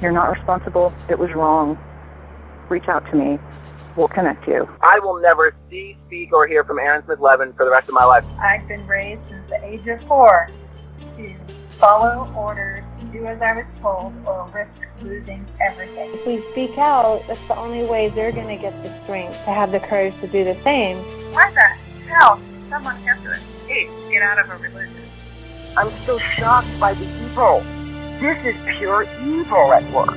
You're not responsible. It was wrong. Reach out to me. We'll connect you. I will never see, speak, or hear from Aaron Smith Levin for the rest of my life. I've been raised since the age of 4 to follow orders, do as I was told, or risk losing everything. If we speak out, that's the only way they're going to get the strength to have the courage to do the same. Why the hell does someone have to escape to get out of a religion? I'm still shocked by the evil. This is pure evil at work.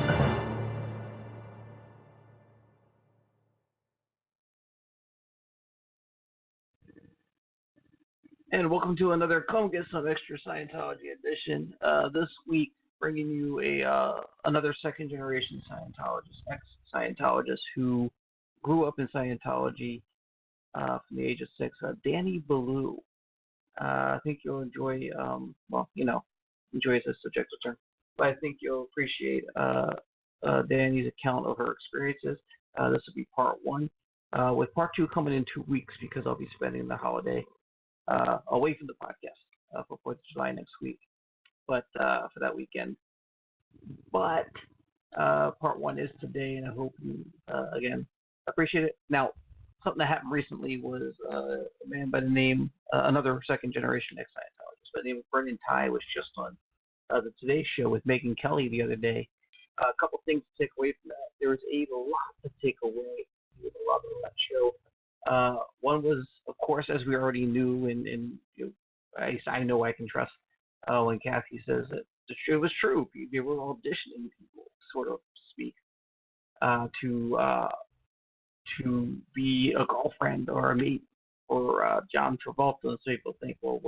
And welcome to another Come Get Some Extra Scientology edition. This week, bringing you another second-generation Scientologist, ex-Scientologist who grew up in Scientology from the age of 6, Danny Belew. I think you'll enjoy, enjoy is a subjective term, but I think you'll appreciate Danny's account of her experiences. This will be part 1, with part 2 coming in 2 weeks because I'll be spending the holiday away from the podcast for 4th of July next week, but for that weekend. But part 1 is today, and I hope you, again, appreciate it. Now, something that happened recently was a man by the name, another second-generation ex-Scientologist by the name of Brendan Ty was just on the Today Show with Megyn Kelly the other day. A couple things to take away from that. There was a lot to take away with a lot of that show. One was, of course, as we already knew, and I know I can trust when Kathy says that it was true. They were auditioning people, sort of speak, to be a girlfriend or a mate for John Travolta. And so people think, well,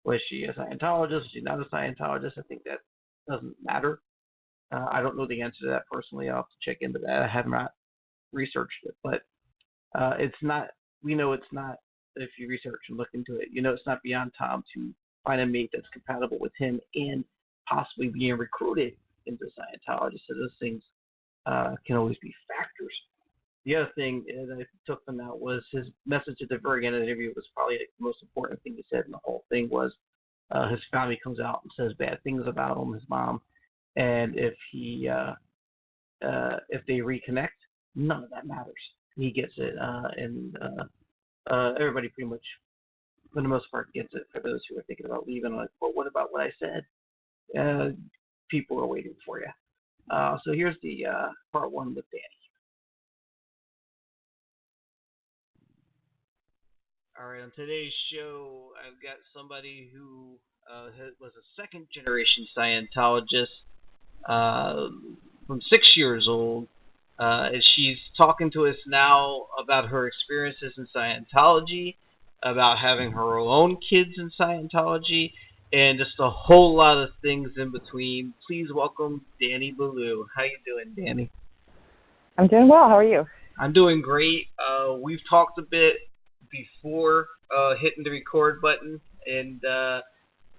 was she a Scientologist? Was she not a Scientologist? I think that doesn't matter. I don't know the answer to that personally. I'll have to check into that. I have not researched it, but it's not. We know it's not. If you research and look into it, it's not beyond Tom to find a mate that's compatible with him and possibly being recruited into Scientology. So those things can always be factors. The other thing that I took from that was his message at the very end of the interview was probably the most important thing he said in the whole thing was his family comes out and says bad things about him, his mom, and if they reconnect, none of that matters. He gets it, and everybody pretty much, for the most part, gets it. For those who are thinking about leaving, like, well, what about what I said? People are waiting for you. So here's the part 1 with Danny. All right, on today's show, I've got somebody who was a second-generation Scientologist from 6 years old. She's talking to us now about her experiences in Scientology, about having her own kids in Scientology, and just a whole lot of things in between. Please welcome Danny Belew. How you doing, Danny? I'm doing well. How are you? I'm doing great. We've talked a bit before hitting the record button, and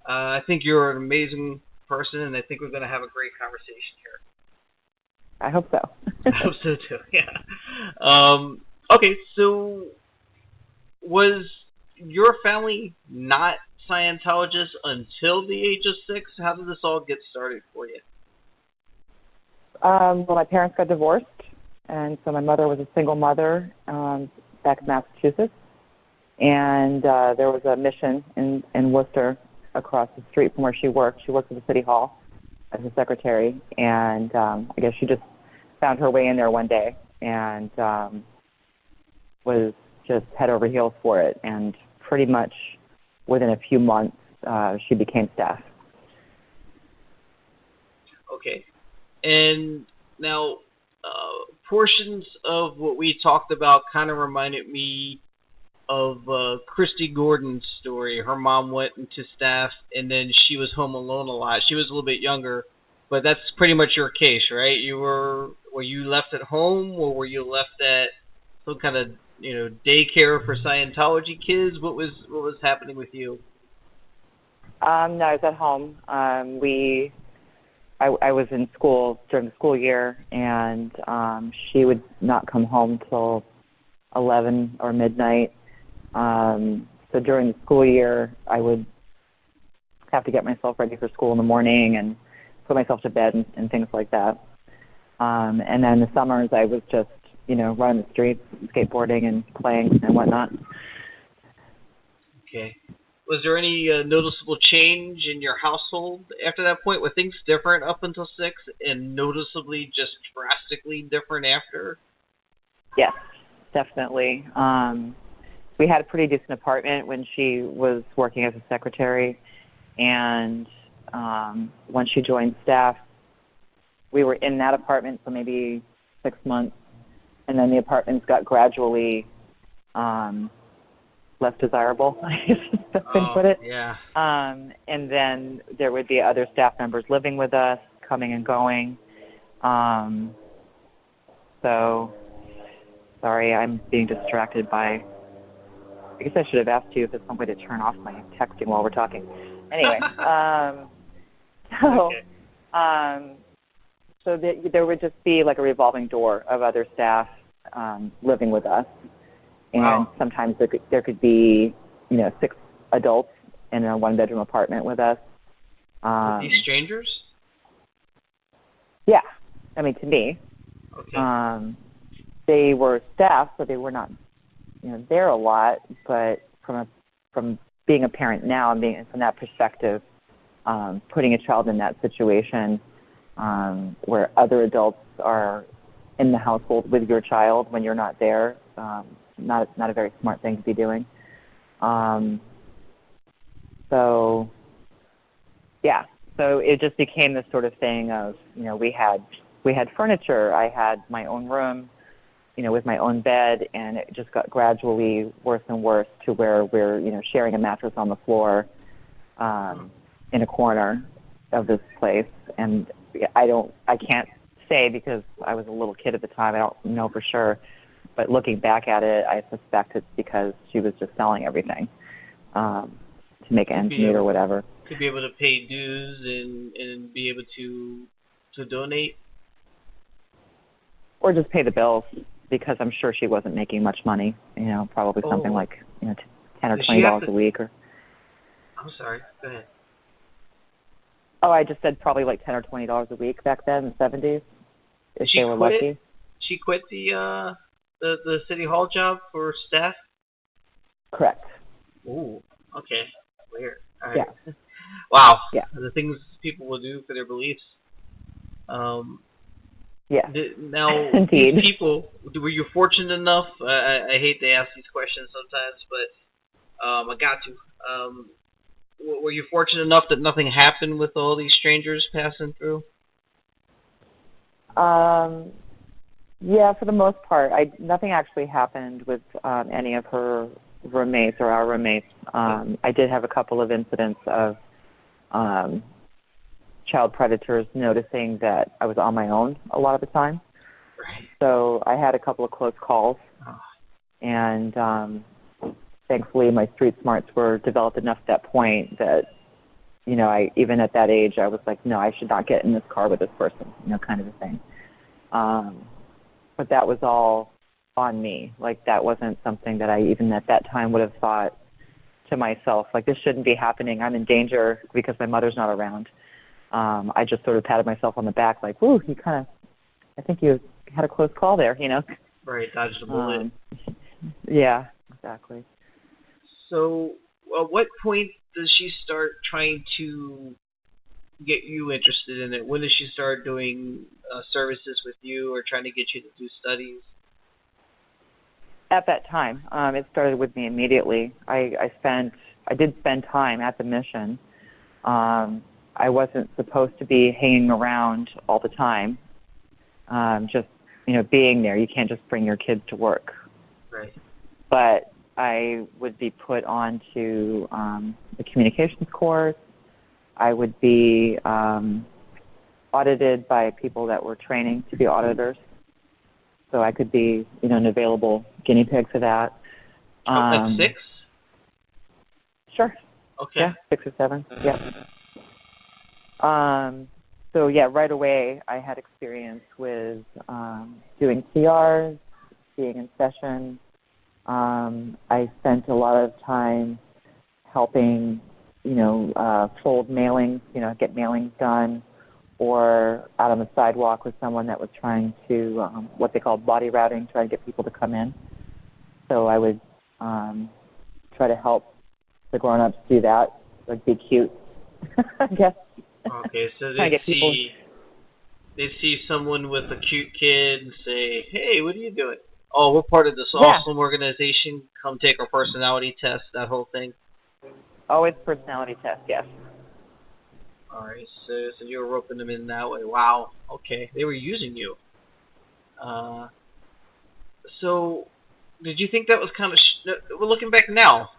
I think you're an amazing person, and I think we're going to have a great conversation here. I hope so. I hope so too, yeah. Okay, so was your family not Scientologists until the age of 6? How did this all get started for you? Well, my parents got divorced, and so my mother was a single mother back in Massachusetts. And there was a mission in Worcester across the street from where she worked. She worked at the City Hall as a secretary, and I guess she just found her way in there one day and was just head over heels for it. And pretty much within a few months, she became staff. Okay. And now, portions of what we talked about kind of reminded me of Christy Gordon's story. Her mom went into staff, and then she was home alone a lot. She was a little bit younger, but that's pretty much your case, right? Were you left at home, or were you left at some kind of daycare for Scientology kids? What was happening with you? No, I was at home. I was in school during the school year, and she would not come home till 11 or midnight. So during the school year, I would have to get myself ready for school in the morning and put myself to bed and things like that. And then the summers I was just, running the streets, skateboarding and playing and whatnot. Okay. Was there any noticeable change in your household after that point? Were things different up until 6 and noticeably just drastically different after? Yes, definitely. We had a pretty decent apartment when she was working as a secretary, and when she joined staff, we were in that apartment for maybe 6 months, and then the apartments got gradually less desirable, I guess that's been put it. Yeah. And then there would be other staff members living with us, coming and going. So, sorry, I'm being distracted by, I guess I should have asked you if there's some way to turn off my texting while we're talking. Anyway, so there would just be like a revolving door of other staff living with us. And Wow. sometimes there could be, 6 adults in a one-bedroom apartment with us. Were these strangers? Yeah, I mean, to me. Okay. They were staff, so they were not, there a lot. But from being a parent now and being from that perspective, putting a child in that situation where other adults are in the household with your child when you're not there, not a very smart thing to be doing. So it just became this sort of thing of, we had furniture. I had my own room, with my own bed, and it just got gradually worse and worse to where we're, sharing a mattress on the floor in a corner of this place. And I can't say because I was a little kid at the time. I don't know for sure. But looking back at it, I suspect it's because she was just selling everything to make ends meet or whatever. To be able to pay dues and be able to donate? Or just pay the bills, because I'm sure she wasn't making much money, probably something like, $10 or $20 a week. Or I'm sorry, go ahead. Oh, I just said probably like $10 or $20 a week back then in the 70s, if they were lucky. She quit the city hall job for staff? Correct. Ooh, okay. Weird. All right. Yeah. Wow. Yeah. The things people will do for their beliefs. Yeah. Now, Indeed. these people, were you fortunate enough? I hate to ask these questions sometimes, but I got to. Were you fortunate enough that nothing happened with all these strangers passing through? Yeah, for the most part. Nothing actually happened with any of her roommates or our roommates. I did have a couple of incidents of child predators noticing that I was on my own a lot of the time. Right. So I had a couple of close calls. Oh. And thankfully my street smarts were developed enough at that point that, even at that age, I was like, no, I should not get in this car with this person, kind of a thing. But that was all on me. Like, that wasn't something that I even at that time would have thought to myself, like, this shouldn't be happening. I'm in danger because my mother's not around. I just sort of patted myself on the back like, whoo, I think you had a close call there, Right, dodged a bullet. Yeah, exactly. So, at what point does she start trying to get you interested in it? When does she start doing services with you or trying to get you to do studies? At that time, it started with me immediately. I did spend time at the mission. I wasn't supposed to be hanging around all the time. Just, being there. You can't just bring your kids to work. Right. But I would be put onto the communications course. I would be audited by people that were training to be auditors. So I could be, an available guinea pig for that. Like 6? Sure. Okay. Yeah, 6 or 7. Yeah. So yeah, right away I had experience with doing CRs, being in session. I spent a lot of time helping, fold mailings, get mailings done, or out on the sidewalk with someone that was trying to, what they call body routing, try to get people to come in. So I would try to help the grown-ups do that, like be cute, I guess. Okay, so Trying to get people. they see someone with a cute kid and say, "Hey, what are you doing?" Oh, we're part of this Yeah. awesome organization. Come take our personality test. That whole thing. Always personality test, yes. All right, so you were roping them in that way. Wow. Okay, they were using you. So, did you think that was kind of? We're looking back now.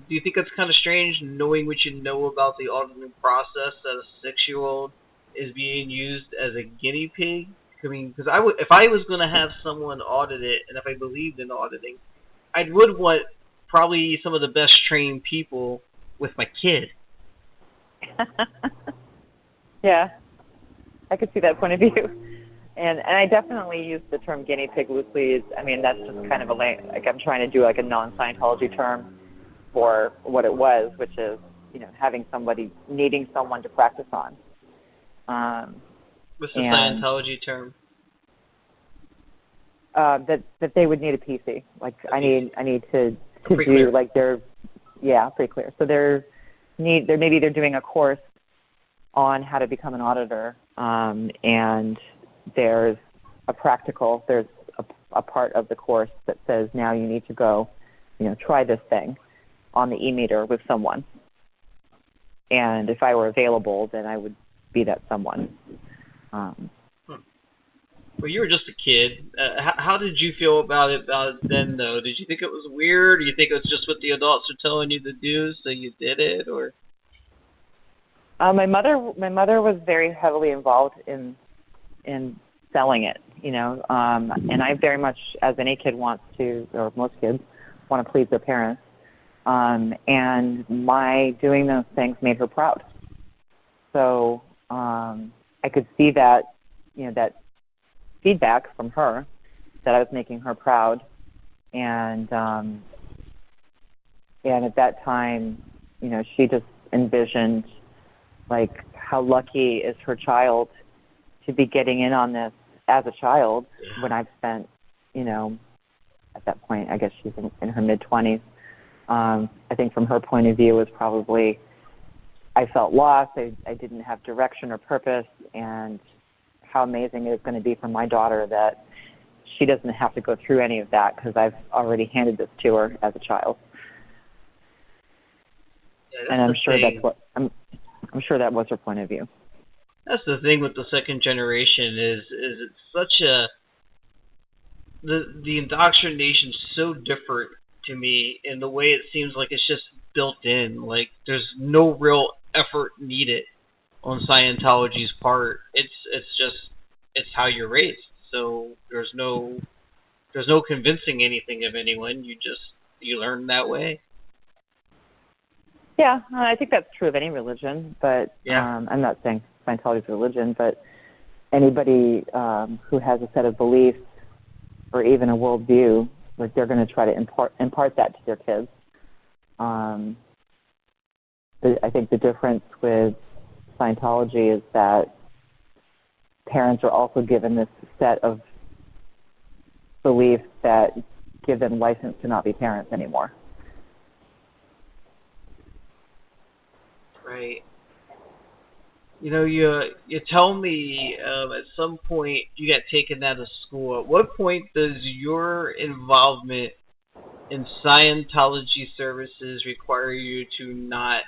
Do you think that's kind of strange, knowing what you know about the auditing process, that a 6-year-old is being used as a guinea pig? I mean, because if I was going to have someone audit it, and if I believed in auditing, I would want probably some of the best trained people with my kid. Yeah, I could see that point of view. And I definitely use the term guinea pig loosely. I mean, that's just kind of like I'm trying to do like a non-Scientology term for what it was, which is, having needing someone to practice on. What's the Scientology term? That they would need a PC. Like I need to pretty do clear. Like pretty clear. So they're doing a course on how to become an auditor, and there's a part of the course that says now you need to go, try this thing on the e-meter with someone. And if I were available, then I would be that someone. Well, you were just a kid. How did you feel about it then, though? Did you think it was weird? Do you think it was just what the adults were telling you to do, so you did it, or? My mother was very heavily involved in selling it, and I very much, as any kid wants to, or most kids, want to please their parents. And my doing those things made her proud. So I could see that, that feedback from her, that I was making her proud. And at that time, she just envisioned, like, how lucky is her child to be getting in on this as a child, when I've spent, at that point, I guess she's in her mid-20s. I think from her point of view, it was probably, I felt lost. I didn't have direction or purpose, and how amazing it is going to be for my daughter that she doesn't have to go through any of that, because I've already handed this to her as a child. Yeah, and I'm sure that was her point of view. That's the thing with the second generation is it's such a the indoctrination's so different to me in the way it seems like it's just built in. Like there's no real effort needed on Scientology's part. It's how you're raised. So there's no convincing anything of anyone. You learn that way. Yeah, I think that's true of any religion, but yeah. I'm not saying Scientology's a religion, but anybody who has a set of beliefs or even a worldview, like they're going to try to impart that to their kids. I think the difference with Scientology is that parents are also given this set of beliefs that give them license to not be parents anymore. Right. You tell me at some point you got taken out of school. At what point does your involvement in Scientology services require you to not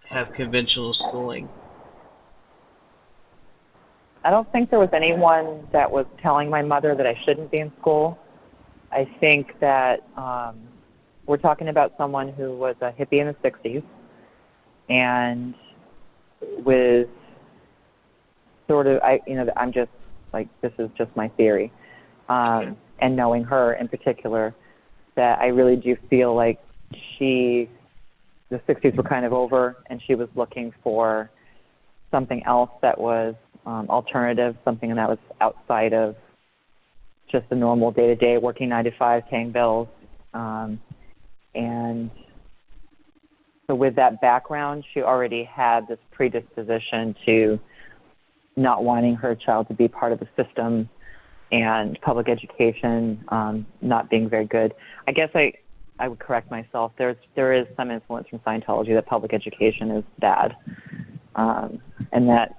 have conventional schooling? I don't think there was anyone that was telling my mother that I shouldn't be in school. I think that we're talking about someone who was a hippie in the 60s and with sort of, I'm just like, this is just my theory. And knowing her in particular, that I really do feel like the 60s were kind of over and she was looking for something else that was alternative, something that was outside of just the normal day-to-day, working 9 to 5, paying bills. And so with that background, she already had this predisposition to not wanting her child to be part of the system, and public education not being very good. I guess I would correct myself. There is some influence from Scientology that public education is bad, and that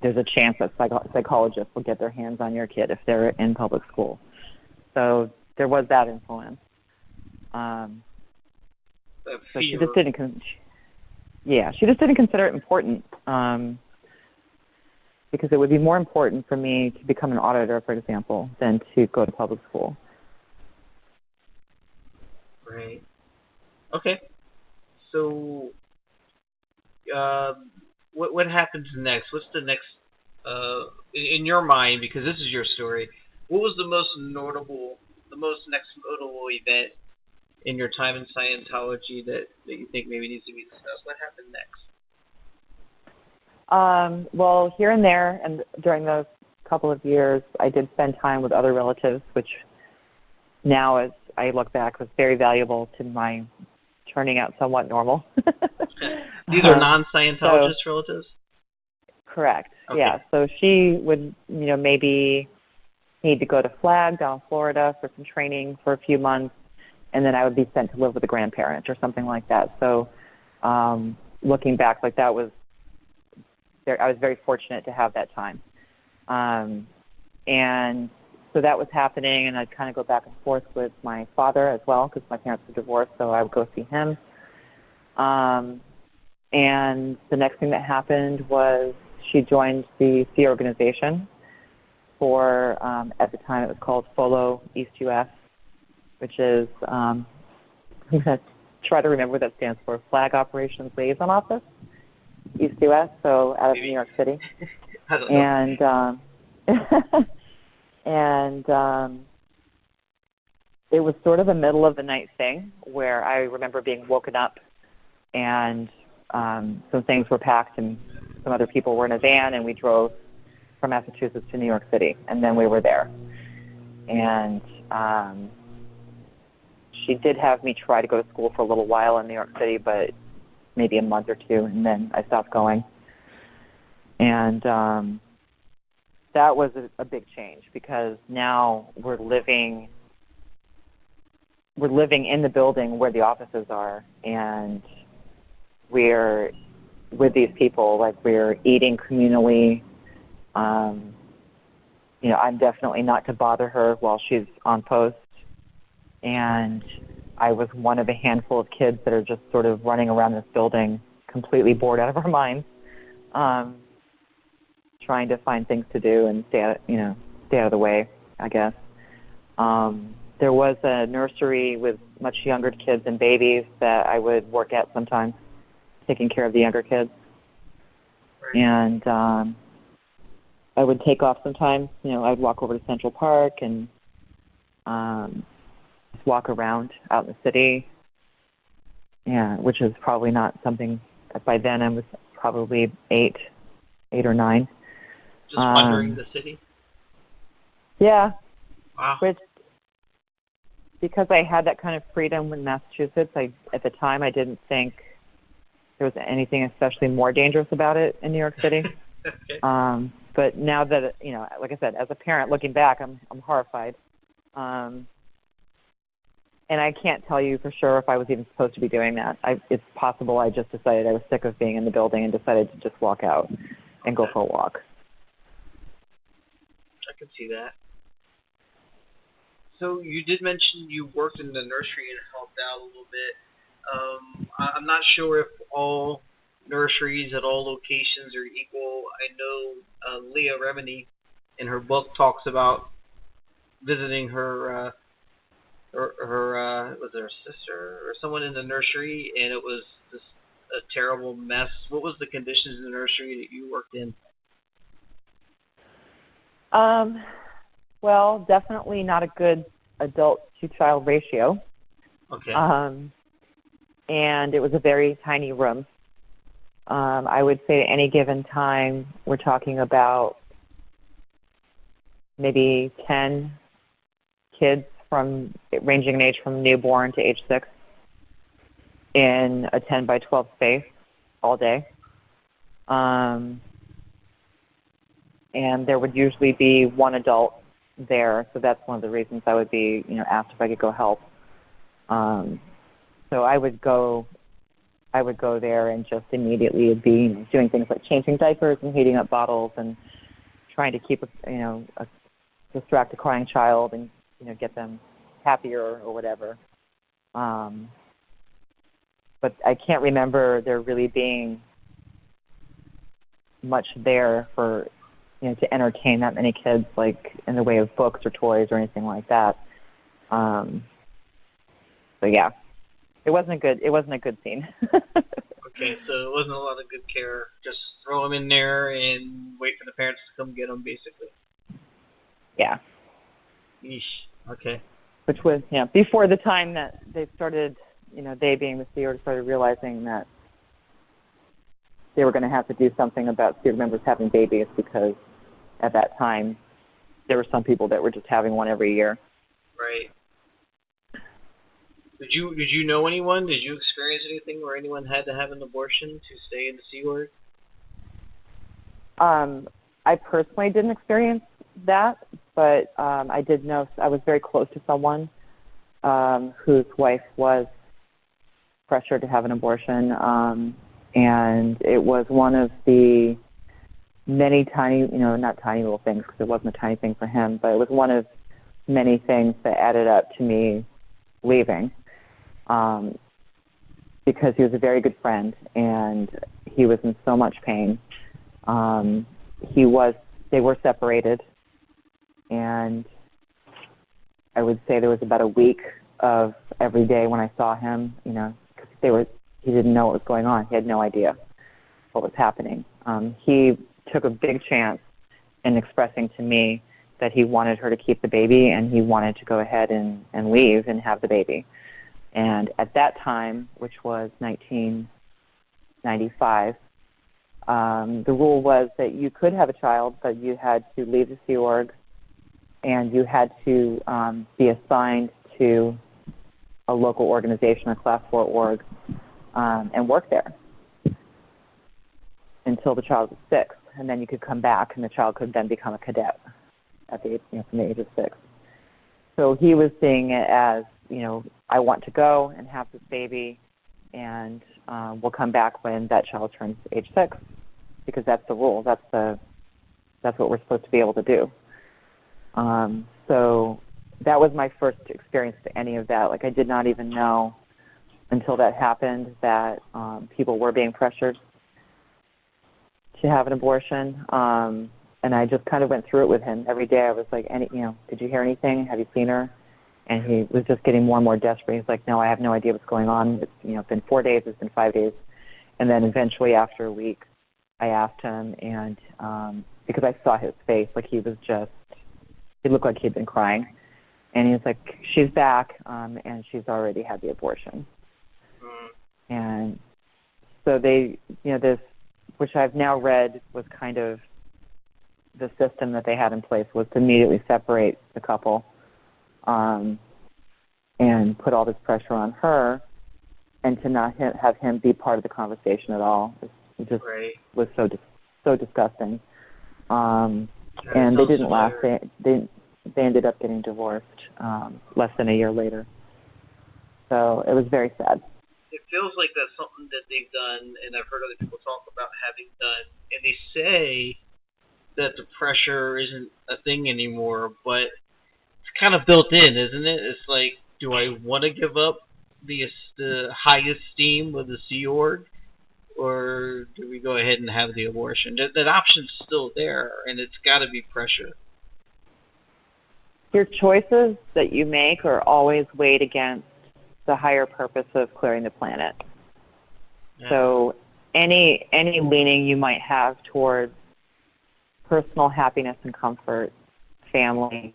there's a chance that psychologists will get their hands on your kid if they're in public school. So there was that influence. So she just didn't. She just didn't consider it important. Because it would be more important for me to become an auditor, for example, than to go to public school. Right. Okay. So, what happens next? What's the next, in your mind, because this is your story, what was the most notable event in your time in Scientology that you think maybe needs to be discussed? What happened next? Well, here and there, and during those couple of years, I did spend time with other relatives, which now, as I look back, was very valuable to my turning out somewhat normal. These are non-Scientologist relatives? Correct. Okay. Yeah. So she would, maybe need to go to Flag down in Florida for some training for a few months, and then I would be sent to live with a grandparent or something like that. So, looking back, that was. I was very fortunate to have that time. And so that was happening, and I'd kind of go back and forth with my father as well, because my parents were divorced, so I would go see him. And the next thing that happened was she joined the SEA organization for, at the time it was called FOLO East US, which is, I'm going to try to remember what that stands for, Flag Operations Liaison Office. East US, so out of New York City. I don't know. And it was sort of a middle of the night thing where I remember being woken up and some things were packed and some other people were in a van, and we drove from Massachusetts to New York City, and then we were there. And she did have me try to go to school for a little while in New York City, but maybe a month or two, and then I stopped going. And that was a big change, because now we're living in the building where the offices are, and we're with these people, we're eating communally. I'm definitely not to bother her while she's on post, and I was one of a handful of kids that are just sort of running around this building completely bored out of our minds, trying to find things to do and stay out of the way, I guess. There was a nursery with much younger kids and babies that I would work at sometimes, taking care of the younger kids. Right. And I would take off sometimes. I'd walk over to Central Park and walk around out in the city, which is probably not something. By then I was probably eight or 9. Just wandering the city? Yeah. Wow. Which, because I had that kind of freedom in Massachusetts, at the time I didn't think there was anything especially more dangerous about it in New York City. Okay. But now that, like I said, as a parent looking back, I'm horrified. And I can't tell you for sure if I was even supposed to be doing that. It's possible I just decided I was sick of being in the building and decided to just walk out and go for a walk. I can see that. So you did mention you worked in the nursery and helped out a little bit. I'm not sure if all nurseries at all locations are equal. I know Leah Remini in her book talks about visiting her was there a sister or someone in the nursery, and it was just a terrible mess. What was the conditions in the nursery that you worked in? Well, definitely not a good adult-to-child ratio. Okay. And it was a very tiny room. I would say at any given time, we're talking about maybe 10 kids ranging in age from newborn to age 6 in a 10 by 12 space all day. and there would usually be one adult there. So that's one of the reasons I would be, asked if I could go help. So I would go there and just immediately be doing things like changing diapers and heating up bottles and trying to keep distract a crying child and get them happier or whatever. But I can't remember there really being much there for to entertain that many kids, like in the way of books or toys or anything like that. So yeah, it wasn't a good scene. Okay, so it wasn't a lot of good care. Just throw them in there and wait for the parents to come get them, basically. Yeah. Yeesh. Okay. Which was before the time that they started, they being the Sea Org started realizing that they were going to have to do something about Sea Org members having babies, because at that time there were some people that were just having one every year. Right. Did you know anyone? Did you experience anything where anyone had to have an abortion to stay in the Sea Org? I personally didn't experience that, but I did know I was very close to someone whose wife was pressured to have an abortion, and it was one of the many tiny, not tiny little things, because it wasn't a tiny thing for him, but it was one of many things that added up to me leaving, because he was a very good friend and he was in so much pain. They were separated, and I would say there was about a week of every day when I saw him, because he didn't know what was going on. He had no idea what was happening. He took a big chance in expressing to me that he wanted her to keep the baby and he wanted to go ahead and leave and have the baby. And at that time, which was 1995, the rule was that you could have a child, but you had to leave the Sea Org and you had to be assigned to a local organization, a Class 4 org, and work there until the child was 6. And then you could come back and the child could then become a cadet at the age, from the age of 6. So he was seeing it as, I want to go and have this baby, and we'll come back when that child turns age 6, because that's the rule. That's what we're supposed to be able to do. So that was my first experience to any of that. Like, I did not even know until that happened that people were being pressured to have an abortion. And I just kind of went through it with him. Every day I was like, did you hear anything? Have you seen her? And he was just getting more and more desperate. He's like, no, I have no idea what's going on. It's, been 4 days, it's been 5 days. And then eventually after a week, I asked him, and because I saw his face, like he looked like he'd been crying. And he was like, she's back, and she's already had the abortion. And so they, this, which I've now read was kind of the system that they had in place, was to immediately separate the couple and put all this pressure on her, and to not have him be part of the conversation at all. It just was so disgusting. And they didn't last. They ended up getting divorced less than a year later. So it was very sad. It feels like that's something that they've done, and I've heard other people talk about having done, and they say that the pressure isn't a thing anymore, but it's kind of built in, isn't it? It's like, do I want to give up the high esteem of the Sea Org, or do we go ahead and have the abortion? That option's still there, and it's got to be pressure. Your choices that you make are always weighed against the higher purpose of clearing the planet. Yeah. So any leaning you might have towards personal happiness and comfort, family,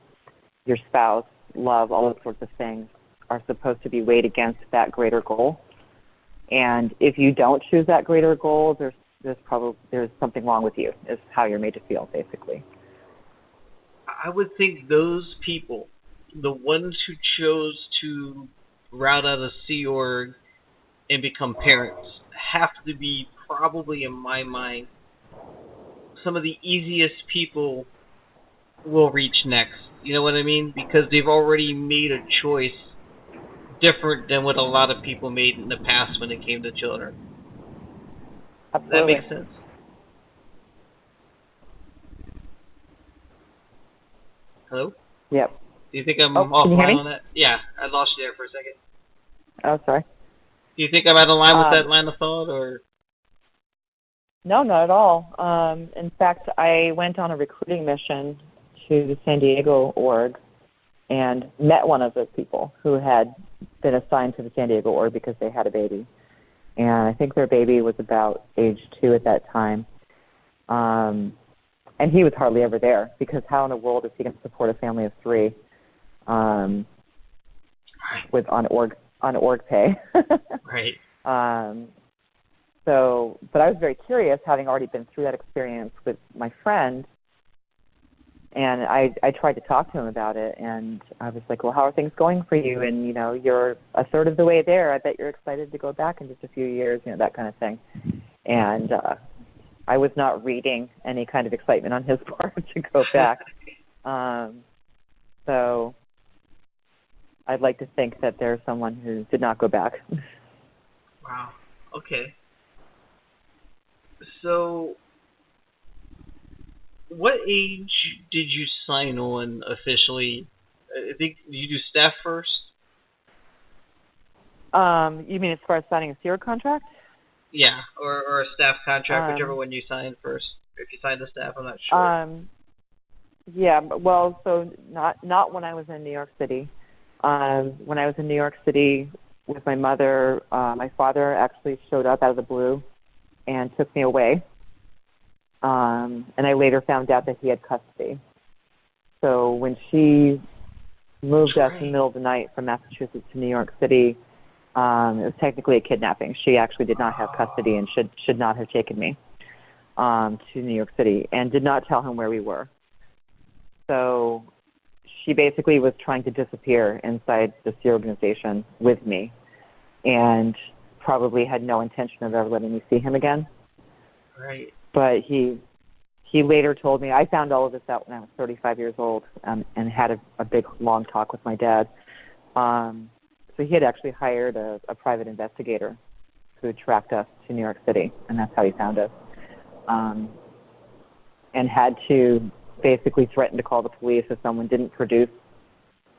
your spouse, love, all those sorts of things are supposed to be weighed against that greater goal. And if you don't choose that greater goal, there's something wrong with you, is how you're made to feel, basically. I would think those people, the ones who chose to route out of Sea Org and become parents, have to be probably, in my mind, some of the easiest people will reach next. You know what I mean? Because they've already made a choice different than what a lot of people made in the past when it came to children. Absolutely. That makes sense. Hello? Yep. Do you think I'm Oh, can you hear offline me? on that? Yeah, I lost you there for a second. Oh, sorry. Do you think I'm out of line with that line of thought, or? No, not at all. In fact, I went on a recruiting mission to the San Diego org and met one of those people who had been assigned to the San Diego org because they had a baby. And I think their baby was about age 2 at that time. And he was hardly ever there because how in the world is he going to support a family of 3 with on org pay? Right. But I was very curious, having already been through that experience with my friend, and I tried to talk to him about it, and I was like, well, how are things going for you? And, you know, you're a third of the way there. I bet you're excited to go back in just a few years, you know, that kind of thing. And I was not reading any kind of excitement on his part to go back. So I'd like to think that there's someone who did not go back. Wow. Okay. So, what age did you sign on officially? I think you do staff first. You mean as far as signing a SEER contract? Yeah, or a staff contract, whichever one you signed first. If you signed the staff, I'm not sure. Yeah, well, so not when I was in New York City. When I was in New York City with my mother, my father actually showed up out of the blue and took me away. And I later found out that he had custody. So when she moved us in the middle of the night from Massachusetts to New York City, it was technically a kidnapping. She actually did not have custody and should not have taken me to New York City and did not tell him where we were. So she basically was trying to disappear inside the SEER organization with me and probably had no intention of ever letting me see him again. Right. But he later told me, I found all of this out when I was 35 years old and had a big, long talk with my dad. So he had actually hired a private investigator who tracked us to New York City, and that's how he found us. And had to basically threaten to call the police if someone didn't produce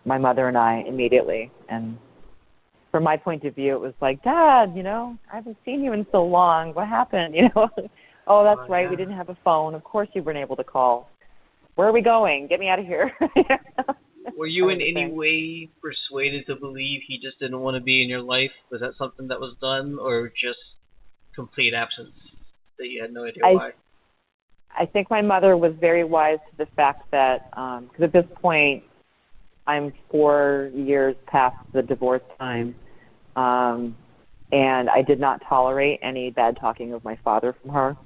my mother and I immediately. And from my point of view, it was like, Dad, you know, I haven't seen you in so long. What happened? You know, oh, that's right. Yeah. We didn't have a phone. Of course you weren't able to call. Where are we going? Get me out of here. Were you in any way persuaded to believe he just didn't want to be in your life? Was that something that was done, or just complete absence that you had no idea why? I think my mother was very wise to the fact that, because at this point, I'm 4 years past the divorce time, and I did not tolerate any bad talking of my father from her.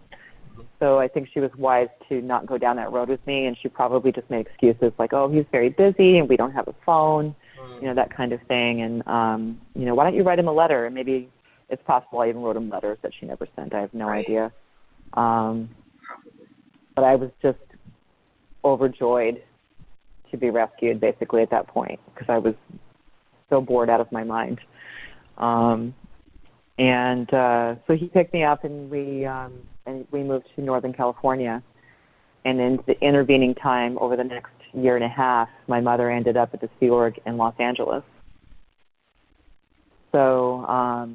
So I think she was wise to not go down that road with me, and she probably just made excuses like, oh, he's very busy, and we don't have a phone, you know, that kind of thing. And, you know, why don't you write him a letter? And maybe it's possible I even wrote him letters that she never sent. I have no idea. But I was just overjoyed to be rescued, basically, at that point, because I was so bored out of my mind. So he picked me up, and we moved to Northern California. And in the intervening time, over the next year and a half, my mother ended up at the Sea Org in Los Angeles. So I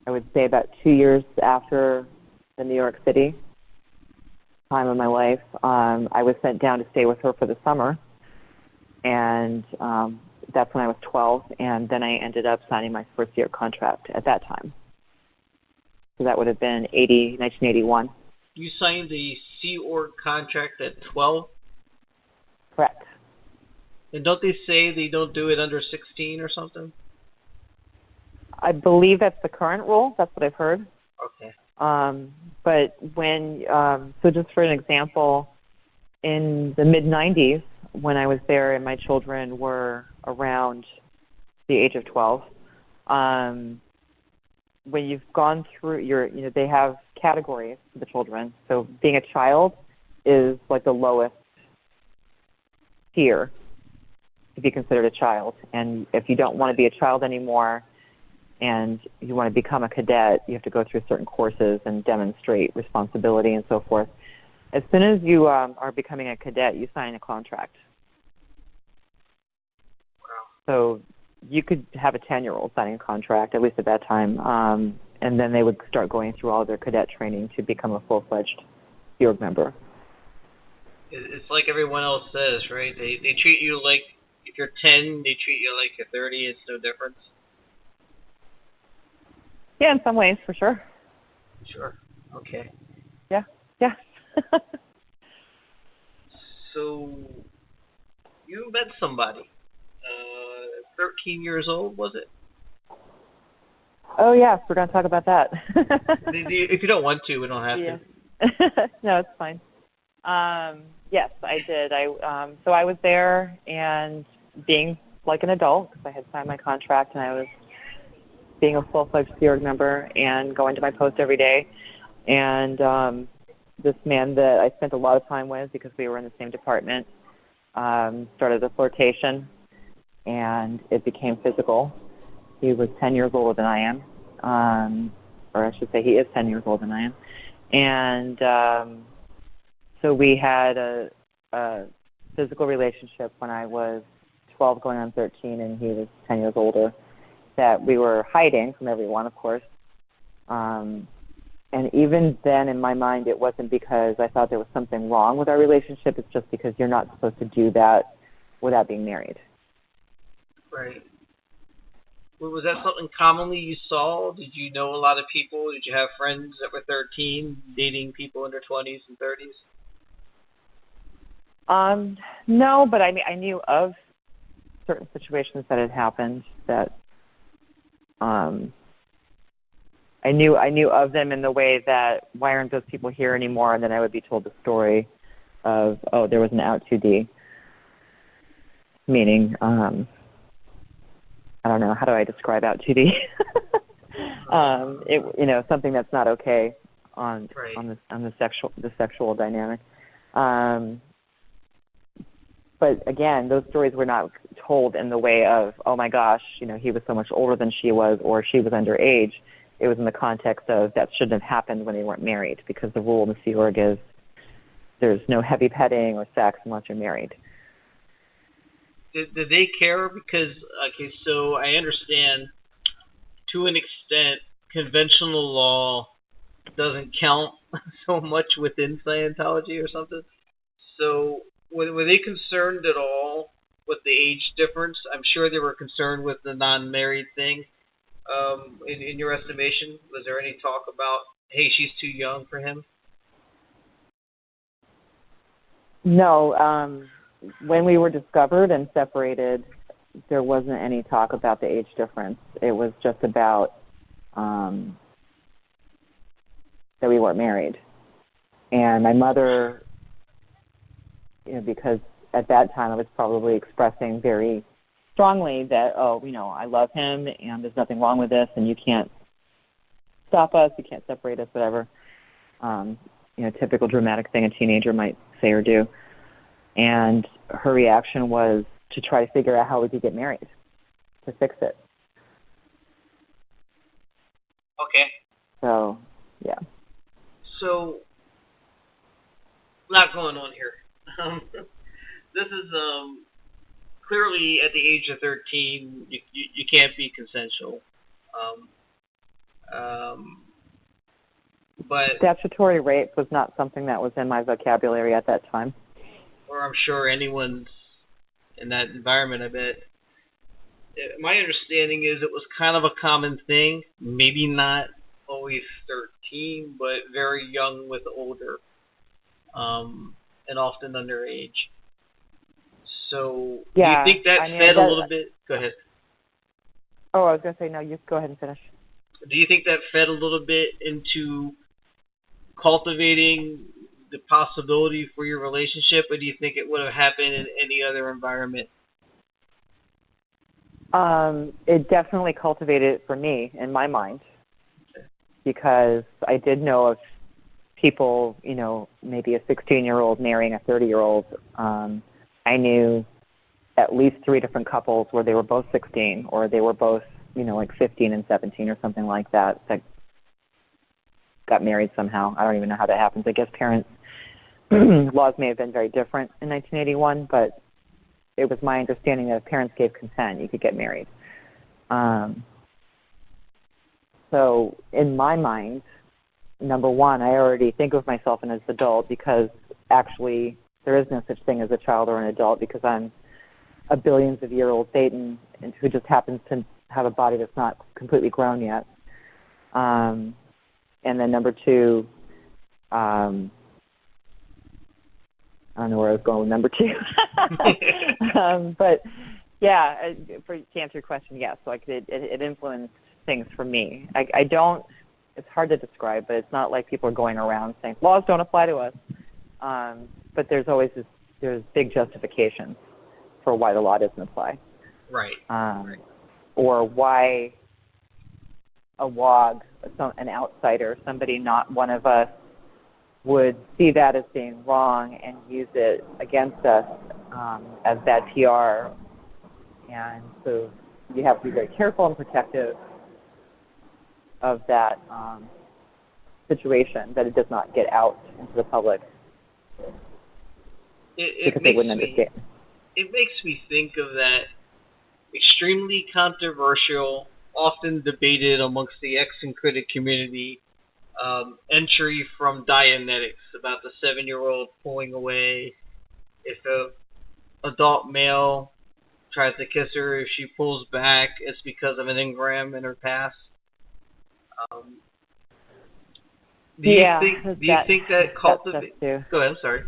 would say about 2 years after the New York City time of my life, I was sent down to stay with her for the summer, and that's when I was 12, and then I ended up signing my first year contract at that time. So that would have been 1981. You signed the Sea Org contract at 12? Correct. And don't they say they don't do it under 16 or something? I believe that's the current rule. That's what I've heard. Okay. But when, so just for an example, in the mid-90s, when I was there and my children were around the age of 12, when you've gone through they have categories for the children. So being a child is like the lowest tier to be considered a child. And if you don't want to be a child anymore and you want to become a cadet, you have to go through certain courses and demonstrate responsibility and so forth. As soon as you are becoming a cadet, you sign a contract. So you could have a 10-year-old signing a contract, at least at that time, and then they would start going through all their cadet training to become a full-fledged Sea Org member. It's like everyone else says, right? They treat you like, if you're 10, they treat you like you're 30. It's no difference. Yeah, in some ways, for sure. Sure. Okay. Yeah. So you met somebody. 13 years old, was it? Oh, yeah, we're going to talk about that. If you don't want to, we don't have to. No, it's fine. Yes, I did. So I was there and being like an adult, because I had signed my contract, and I was being a full-fledged Sea Org member and going to my post every day. And this man that I spent a lot of time with, because we were in the same department, started a flirtation, and it became physical. He was 10 years older than I am, or I should say he is 10 years older than I am. And so we had a physical relationship when I was 12 going on 13, and he was 10 years older, that we were hiding from everyone, of course. And even then, in my mind, it wasn't because I thought there was something wrong with our relationship. It's just because you're not supposed to do that without being married. Right. Well, was that something commonly you saw? Did you know a lot of people? Did you have friends that were 13 dating people in their 20s and 30s? No, but I knew of certain situations that had happened that I knew of them in the way that, why aren't those people here anymore? And then I would be told the story of, oh, there was an out 2D, meaning, I don't know, how do I describe out 2D? Something that's not okay on the sexual dynamic. But again, those stories were not told in the way of, oh my gosh, he was so much older than she was, or she was underage. It was in the context of that shouldn't have happened when they weren't married, because the rule in the Sea Org is there's no heavy petting or sex unless you're married. Did they care? Because, okay, so I understand to an extent conventional law doesn't count so much within Scientology or something. So were they concerned at all with the age difference? I'm sure they were concerned with the non-married thing. In your estimation, was there any talk about, hey, she's too young for him? No. When we were discovered and separated, there wasn't any talk about the age difference. It was just about that we weren't married. And my mother, because at that time I was probably expressing very strongly that, I love him and there's nothing wrong with this and you can't stop us, you can't separate us, whatever. Typical dramatic thing a teenager might say or do. And her reaction was to try to figure out how we could get married, to fix it. Okay. So, yeah. So, a lot going on here. This is clearly at the age of 13, you can't be consensual. But statutory rape was not something that was in my vocabulary at that time. Or I'm sure anyone's in that environment, I bet. My understanding is it was kind of a common thing, maybe not always 13, but very young with older, and often underage. So yeah, do you think that fed a little bit? Go ahead. Oh, I was going to say, no, you go ahead and finish. Do you think that fed a little bit into cultivating the possibility for your relationship, or do you think it would have happened in any other environment? It definitely cultivated it for me, in my mind, because I did know of people, maybe a 16-year-old marrying a 30-year-old. I knew at least 3 different couples where they were both 16 or they were both, like 15 and 17 or something like that got married somehow. I don't even know how that happens. I guess parents' laws may have been very different in 1981, but it was my understanding that if parents gave consent, you could get married. So in my mind, number one, I already think of myself as an adult because actually there is no such thing as a child or an adult because I'm a billions-of-year-old Satan who just happens to have a body that's not completely grown yet. And then number two, I don't know where I was going with number two. But, yeah, to answer your question, yes. So it influenced things for me. I don't, it's hard to describe, but it's not like people are going around saying, laws don't apply to us. But there's always there's big justifications for why the law doesn't apply. Right. Or why a WOG, an outsider, somebody not one of us, would see that as being wrong and use it against us as bad PR. And so you have to be very careful and protective of that situation, that it does not get out into the public because they wouldn't understand. It makes me think of that extremely controversial, often debated amongst the X and critic community, entry from Dianetics about the 7-year-old pulling away. If a adult male tries to kiss her, if she pulls back, it's because of an engram in her past. Do you think that cultivates? Go ahead. I'm sorry.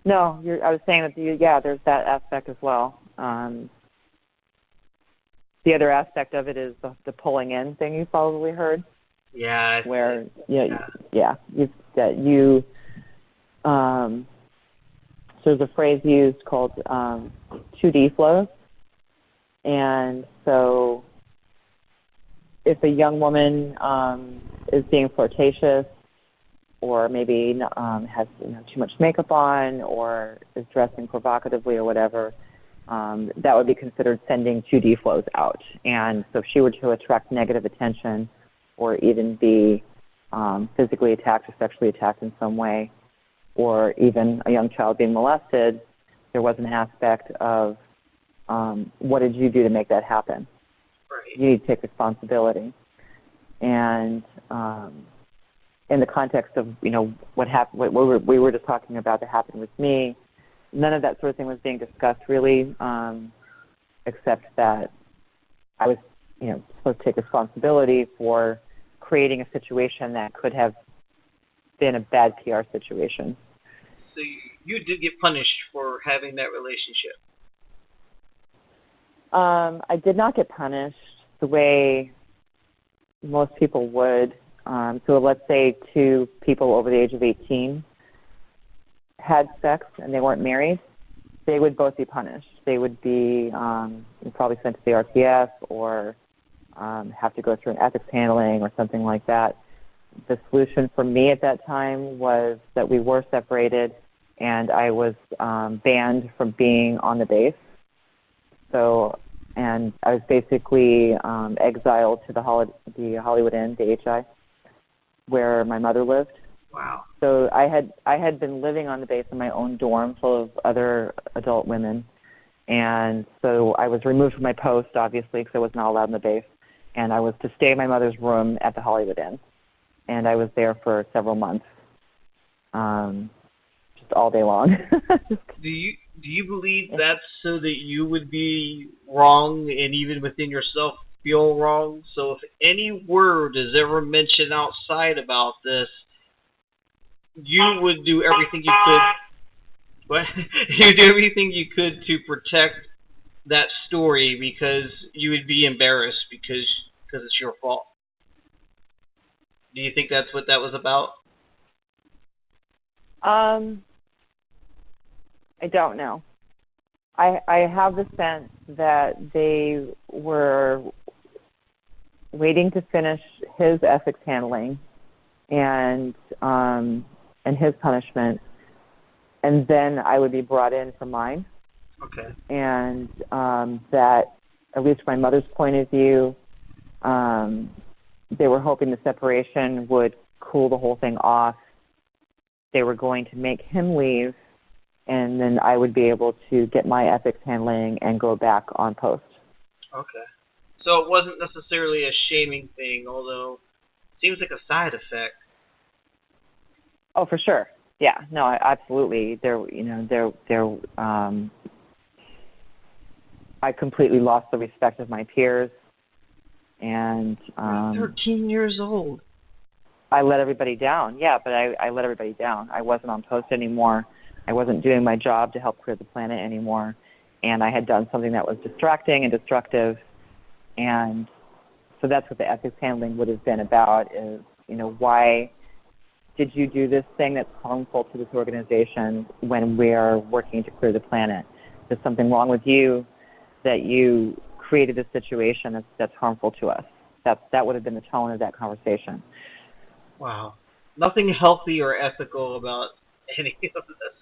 No, I was saying that there's that aspect as well. The other aspect of it is the pulling in thing you probably heard. Yeah. Where so there's a phrase used called 2D flows, and so if a young woman is being flirtatious, or maybe has too much makeup on, or is dressing provocatively or whatever, that would be considered sending 2D flows out. And so if she were to attract negative attention, or even be physically attacked or sexually attacked in some way, or even a young child being molested, there was an aspect of what did you do to make that happen? Right. You need to take responsibility. And in the context of what happened, what we were just talking about that happened with me, none of that sort of thing was being discussed really, except that I was supposed to take responsibility for creating a situation that could have been a bad PR situation. So you did get punished for having that relationship? I did not get punished the way most people would. So let's say 2 people over the age of 18 had sex and they weren't married, they would both be punished. They would be probably sent to the RTF or have to go through an ethics handling or something like that. The solution for me at that time was that we were separated and I was banned from being on the base. And I was basically exiled to the Hollywood Inn, the HI, where my mother lived. Wow. So I had been living on the base in my own dorm full of other adult women. And so I was removed from my post, obviously, because I was not allowed in the base. And I was to stay in my mother's room at the Hollywood Inn. And I was there for several months, just all day long. Do you believe that's so that you would be wrong and even within yourself feel wrong? So if any word is ever mentioned outside about this, you would do everything you could. What? You do everything you could to protect that story because you would be embarrassed because it's your fault. Do you think that's what that was about? I don't know. I have the sense that they were waiting to finish his ethics handling and his punishment, and then I would be brought in for mine. Okay. And that, at least from my mother's point of view, they were hoping the separation would cool the whole thing off. They were going to make him leave, and then I would be able to get my ethics handling and go back on post. Okay. So it wasn't necessarily a shaming thing, although it seems like a side effect. Oh, for sure. Yeah. No, absolutely. I completely lost the respect of my peers, and 13 years old. I let everybody down. Yeah, but I let everybody down. I wasn't on post anymore. I wasn't doing my job to help clear the planet anymore, and I had done something that was distracting and destructive. And so that's what the ethics handling would have been about, is, why did you do this thing that's harmful to this organization when we're working to clear the planet? There's something wrong with you that you created a situation that's harmful to us. That would have been the tone of that conversation. Wow. Nothing healthy or ethical about any of this.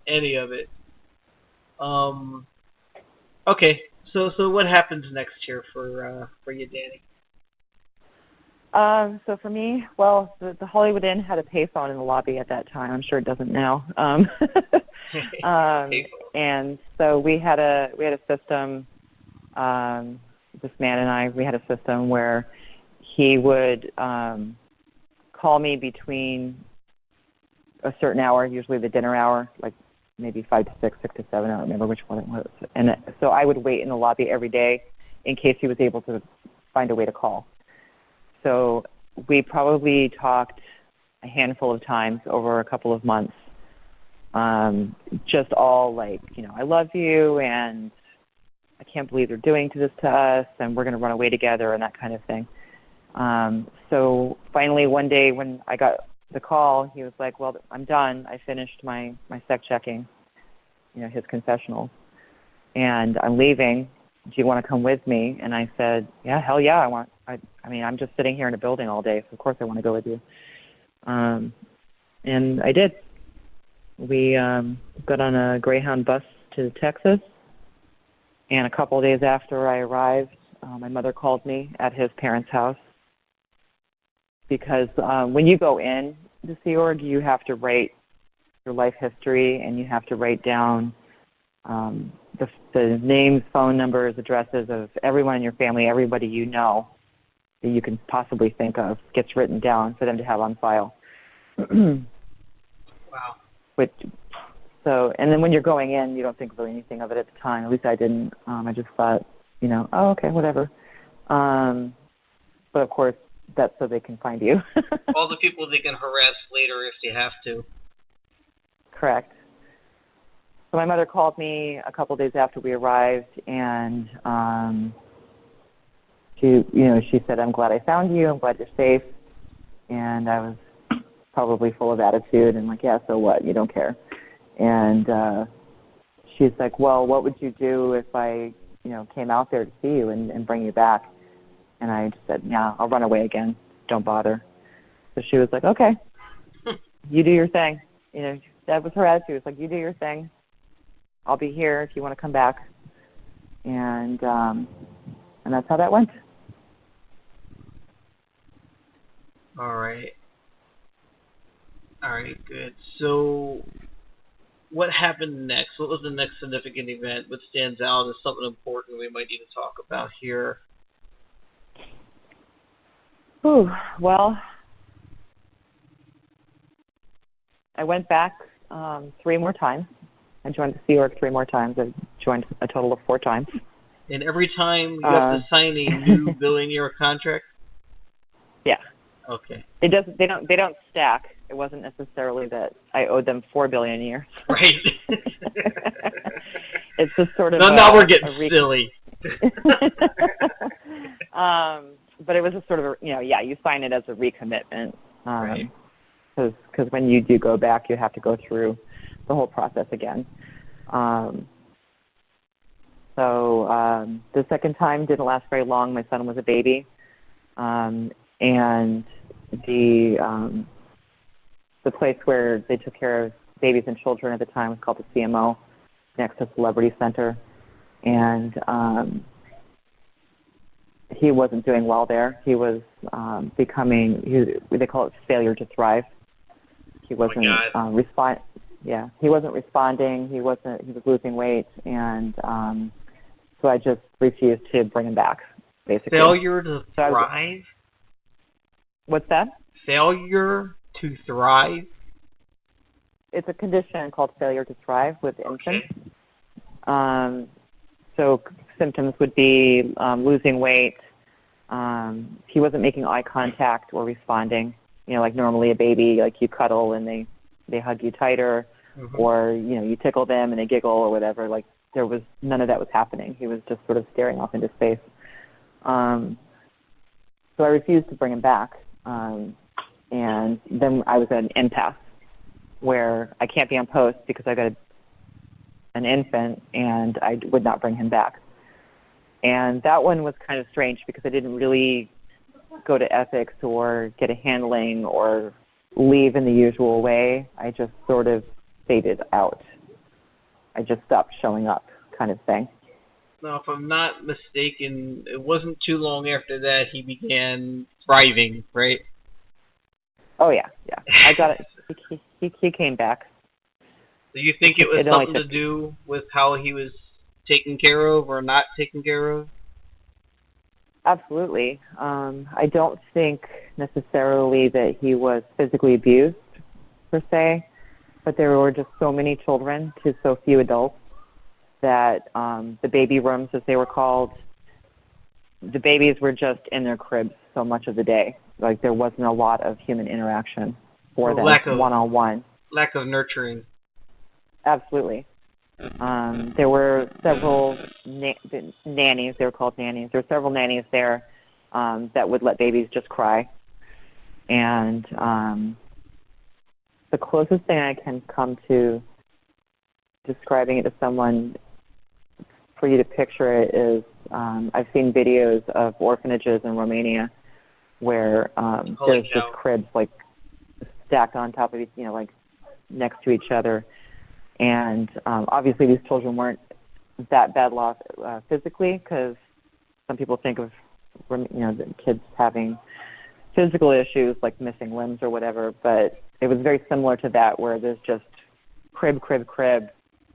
Any of it. Okay. So what happens next here for you, Danny? So for me, well, the Hollywood Inn had a payphone in the lobby at that time. I'm sure it doesn't now. And so we had a system. This man and I, we had a system where he would call me between a certain hour, usually the dinner hour, like maybe 5 to 6, 6 to 7. I don't remember which one it was. And so I would wait in the lobby every day in case he was able to find a way to call. So we probably talked a handful of times over a couple of months. Just all like, I love you, and I can't believe they're doing this to us, and we're going to run away together, and that kind of thing. So finally one day when I got the call, he was like, well, I'm done. I finished my sec checking, his confessional, and I'm leaving. Do you want to come with me? And I said, yeah, hell yeah, I'm just sitting here in a building all day, so of course I want to go with you. And I did. We got on a Greyhound bus to Texas, and a couple of days after I arrived, my mother called me at his parents' house, because when you go in to Sea Org, you have to write your life history, and you have to write down the names, phone numbers, addresses of everyone in your family, everybody you know that you can possibly think of gets written down for them to have on file. Wow. And then when you're going in, you don't think really anything of it at the time. At least I didn't. I just thought, oh, okay, whatever. But of course, that's so they can find you. All the people they can harass later if they have to. Correct. So my mother called me a couple days after we arrived, and she said, I'm glad I found you. I'm glad you're safe. And I was probably full of attitude and like, yeah, so what? You don't care. And she's like, well, what would you do if I, came out there to see you and bring you back? And I just said, yeah, I'll run away again. Don't bother. So she was like, okay, you do your thing. That was her attitude. It's like, you do your thing. I'll be here if you want to come back. And that's how that went. All right, good. So what happened next? What was the next significant event? What stands out as something important we might need to talk about here? Well, I went back 3 more times. I joined the Sea Org 3 more times. I joined a total of 4 times. And every time you have to sign a new billion-year contract? Yeah. Okay. It doesn't. They don't stack. It wasn't necessarily that I owed them 4 billion years. Right. It's just sort of. Now we're getting silly. But it was a sort of you sign it as a recommitment. Right. Because when you do go back, you have to go through the whole process again. So the second time didn't last very long. My son was a baby. and the place where they took care of babies and children at the time was called the CMO, next to Celebrity Center, and he wasn't doing well there. He was they call it failure to thrive. He wasn't he wasn't responding. He was losing weight, and so I just refused to bring him back, basically. Failure to thrive? What's that? Failure to thrive? It's a condition called failure to thrive with infants. Okay. So symptoms would be losing weight. He wasn't making eye contact or responding. Like normally a baby, like you cuddle and they hug you tighter, or you tickle them and they giggle or whatever. Like there was none of that was happening. He was just sort of staring off into space. So I refused to bring him back, and then I was at an impasse where I can't be on post because I got an infant, and I would not bring him back. And that one was kind of strange because I didn't really go to ethics or get a handling or leave in the usual way. I just sort of faded out. I just stopped showing up, kind of thing. Now, if I'm not mistaken, it wasn't too long after that he began thriving, right? Oh, yeah. I got it. He came back. Do you think it was something to do with how he was taken care of or not taken care of? Absolutely. I don't think necessarily that he was physically abused, per se, but there were just so many children to so few adults that the baby rooms, as they were called, the babies were just in their cribs so much of the day. Like there wasn't a lot of human interaction for them, one-on-one. Lack of nurturing. Absolutely. There were several nannies. They were called nannies. There were several nannies there that would let babies just cry. And the closest thing I can come to describing it to someone for you to picture it is I've seen videos of orphanages in Romania where there's just cribs like stacked on top of each, like next to each other. And obviously these children weren't that bad off physically, because some people think of the kids having physical issues like missing limbs or whatever, but it was very similar to that, where there's just crib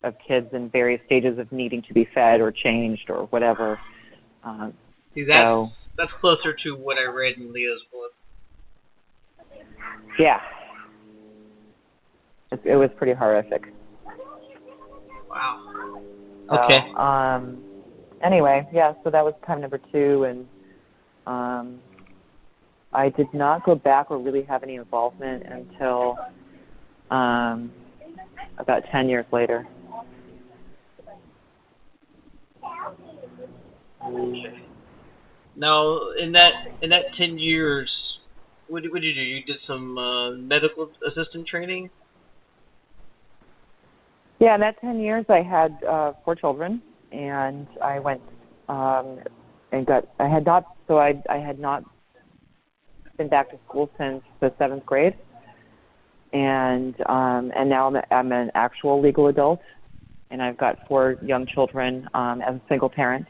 of kids in various stages of needing to be fed or changed or whatever. See, that's closer to what I read in Leo's book. Yeah. It was pretty horrific. Wow. Okay. So, anyway, yeah, so that was time number 2, and I did not go back or really have any involvement until about 10 years later. Now, in that 10 years, what did you do? You did some medical assistant training? Yeah, in that 10 years, I had 4 children, and I went and I had not been back to school since the 7th grade, and now I'm an actual legal adult, and I've got 4 young children as a single parent.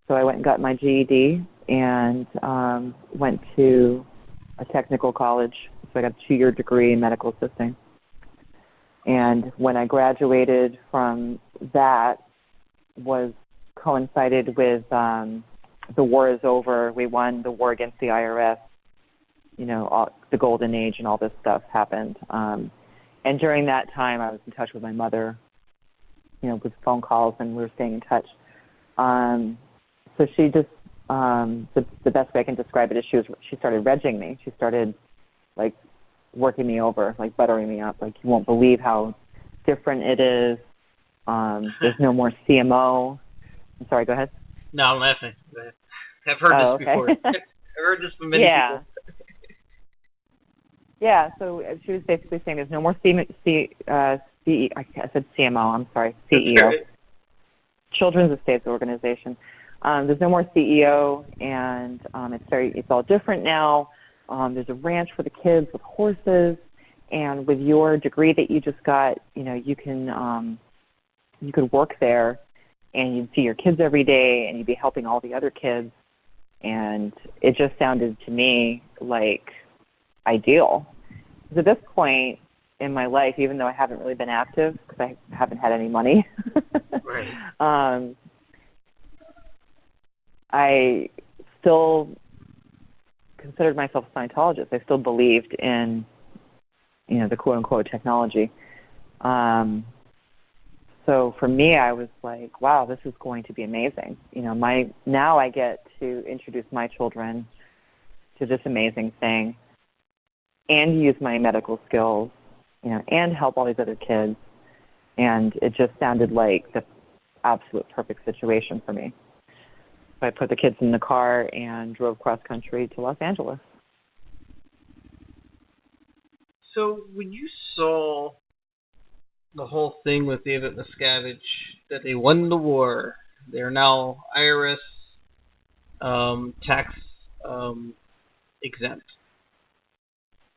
So I went and got my GED and went to a technical college. So I got a 2-year degree in medical assisting. And when I graduated from that, was coincided with the war is over. We won the war against the IRS. The golden age and all this stuff happened. And during that time, I was in touch with my mother, with phone calls, and we were staying in touch. So she just, the best way I can describe it is she started regging me. She started, working me over, buttering me up. You won't believe how different it is. There's no more CMO. I'm sorry, go ahead. No, I'm laughing. I've heard this before. I've heard this from many people. Yeah, so she was basically saying there's no more I said CMO, I'm sorry, CEO. Children's Estates Organization. There's no more CEO, and it's all different now. There's a ranch for the kids with horses, and with your degree that you just got, you could work there, and you'd see your kids every day, and you'd be helping all the other kids, and it just sounded to me like ideal. Because at this point in my life, even though I haven't really been active because I haven't had any money, Right. I still considered myself a Scientologist. I still believed in, the quote-unquote technology. So for me, I was like, wow, this is going to be amazing. Now I get to introduce my children to this amazing thing and use my medical skills, and help all these other kids. And it just sounded like the absolute perfect situation for me. So I put the kids in the car and drove cross country to Los Angeles. So when you saw the whole thing with David Miscavige, that they won the war, they're now IRS tax exempt.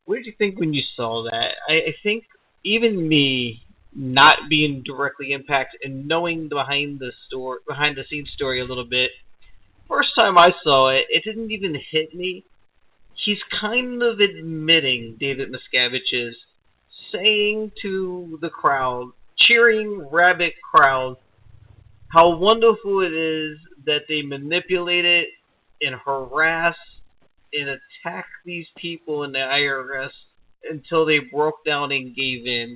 What did you think when you saw that? I think even me, not being directly impacted and knowing the behind the scenes story a little bit, first time I saw it, it didn't even hit me. He's kind of admitting, David Miscavige is, saying to the crowd, cheering rabid crowd, how wonderful it is that they manipulate it and harass and attack these people in the IRS until they broke down and gave in.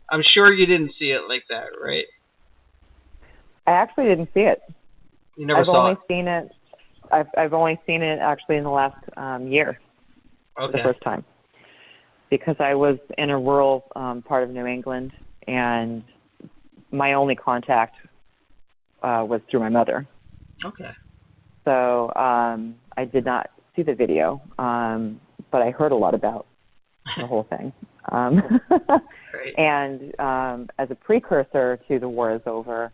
I'm sure you didn't see it like that, right? I actually didn't see it. You never saw it? I've only seen it actually in the last year, for the first time, because I was in a rural part of New England, and my only contact was through my mother. Okay. So I did not see the video, but I heard a lot about the whole thing. Great. And as a precursor to The War Is Over,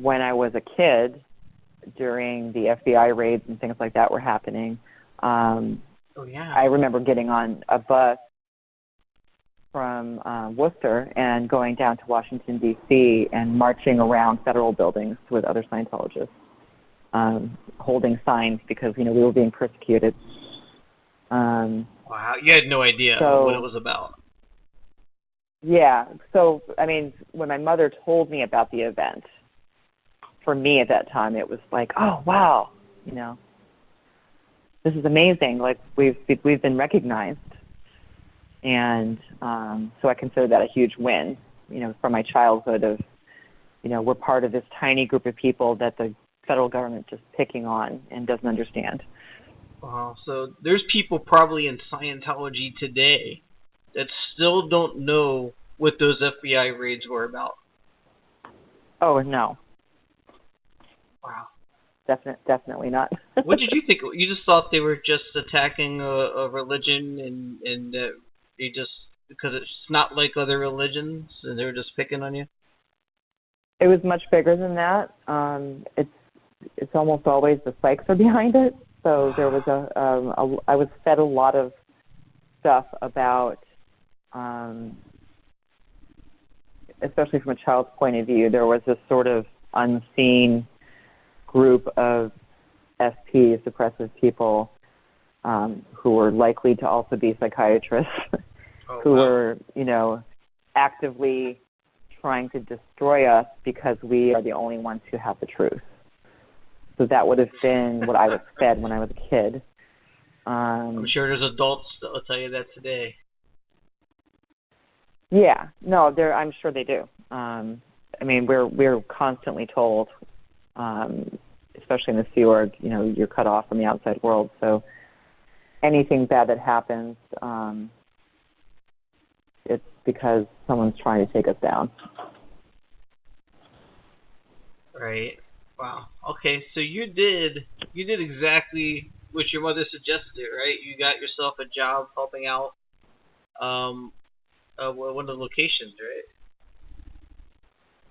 when I was a kid, during the FBI raids and things like that were happening, I remember getting on a bus from Worcester and going down to Washington, D.C. and marching around federal buildings with other Scientologists, holding signs because, we were being persecuted. Wow, you had no idea what it was about. Yeah. So, when my mother told me about the event, for me at that time, it was like, oh, wow, this is amazing. Like, we've been recognized. And so I consider that a huge win, from my childhood of, we're part of this tiny group of people that the federal government just picking on and doesn't understand. Wow. So there's people probably in Scientology today that still don't know what those FBI raids were about. Oh, no. Wow. Definitely not. What did you think? You just thought they were just attacking a religion and they just, because it's not like other religions, and they were just picking on you? It was much bigger than that. It's almost always the psychs are behind it. So there was I was fed a lot of stuff about, especially from a child's point of view, there was this sort of unseen group of SP, suppressive people, who were likely to also be psychiatrists, who were, actively trying to destroy us because we are the only ones who have the truth. So that would have been what I was fed when I was a kid. I'm sure there's adults that will tell you that today. Yeah, no, I'm sure they do. We're constantly told, especially in the Sea Org, you're cut off from the outside world. So anything bad that happens, it's because someone's trying to take us down. Right. Wow. Okay, so you did exactly what your mother suggested, right? You got yourself a job helping out one of the locations, right?